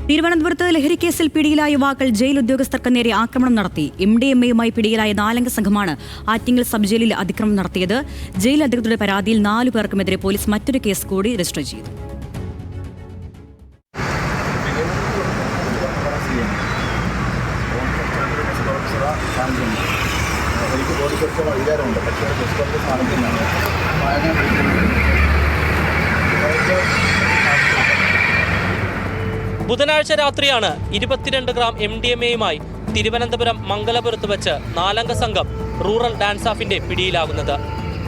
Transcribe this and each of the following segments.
തിരുവനന്തപുരത്ത് ലഹരിക്കേസിൽ പിടിയിലായ യുവാക്കൾ ജയിൽ ഉദ്യോഗസ്ഥർക്ക് നേരെ ആക്രമണം നടത്തി. MDMA-യുമായി പിടിയിലായ 4 അംഗ സംഘമാണ് ആറ്റിങ്ങൽ സബ് ജയിലിൽ അതിക്രമം നടത്തിയത്. ജയിൽ അധികൃതരുടെ പരാതിയിൽ 4 പേർക്കുമെതിരെ പോലീസ് മറ്റൊരു കേസ് കൂടി രജിസ്റ്റർ ചെയ്തു. ബുധനാഴ്ച രാത്രിയാണ് 22 ഗ്രാം MDMA-യുമായി തിരുവനന്തപുരം മംഗലപുരത്ത് വെച്ച് 4 അംഗ സംഘം റൂറൽ ഡാൻസ് ഓഫിന്റെ പിടിയിലാകുന്നത്.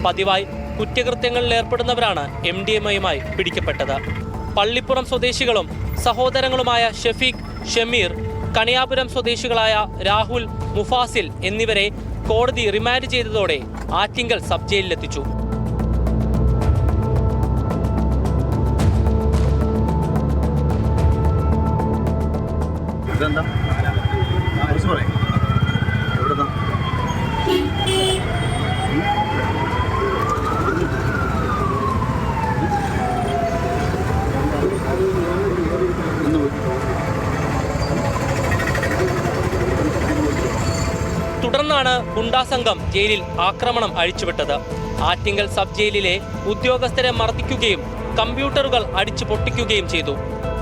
പതിവായി കുറ്റകൃത്യങ്ങളിൽ ഏർപ്പെടുന്നവരാണ് MDMA-യുമായി പിടിക്കപ്പെട്ടത്. പള്ളിപ്പുറം സ്വദേശികളും സഹോദരങ്ങളുമായ ഷഫീഖ്, ഷമീർ, കണിയാപുരം സ്വദേശികളായ രാഹുൽ, മുഫാസിൽ എന്നിവരെ കോടതി റിമാൻഡ് ചെയ്തതോടെ ആറ്റിങ്ങൽ സബ് ജയിലിലെത്തിച്ചു. തുടർന്നാണ് ഗുണ്ടാ സംഘം ജയിലിൽ ആക്രമണം അഴിച്ചുവിട്ടത്. ആറ്റിങ്ങൽ സബ് ജയിലിലെ ഉദ്യോഗസ്ഥരെ മർദ്ദിക്കുകയും കമ്പ്യൂട്ടറുകൾ അടിച്ചു പൊട്ടിക്കുകയും ചെയ്തു.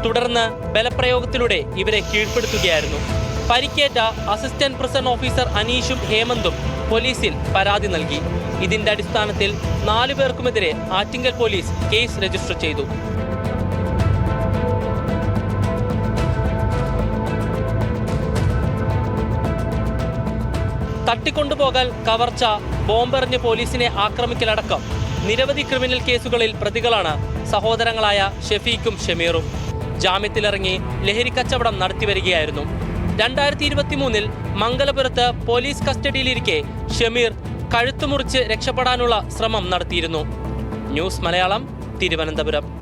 തുടർന്ന് ബലപ്രയോഗത്തിലൂടെ ഇവരെ കീഴ്പ്പെടുത്തുകയായിരുന്നു. പരിക്കേറ്റ അസിസ്റ്റന്റ് പ്രിസൺ ഓഫീസർ അനീഷും ഹേമന്തും പോലീസിൽ പരാതി നൽകി. ഇതിന്റെ അടിസ്ഥാനത്തിൽ 4 പേർക്കുമെതിരെ ആറ്റിങ്ങൽ പോലീസ് കേസ് രജിസ്റ്റർ ചെയ്തു. തട്ടിക്കൊണ്ടുപോകൽ, കവർച്ച, ബോംബെറിഞ്ഞ് പോലീസിനെ ആക്രമിക്കലടക്കം നിരവധി ക്രിമിനൽ കേസുകളിൽ പ്രതികളാണ് സഹോദരങ്ങളായ ഷഫീഖും ഷമീറും. ജാമ്യത്തിലിറങ്ങി ലഹരിക്കച്ചവടം നടത്തിവരികയായിരുന്നു. 2023 മംഗലപുരത്ത് പോലീസ് കസ്റ്റഡിയിലിരിക്കെ ഷമീർ കഴുത്തുമുറിച്ച് രക്ഷപ്പെടാനുള്ള ശ്രമം നടത്തിയിരുന്നു. ന്യൂസ് മലയാളം, തിരുവനന്തപുരം.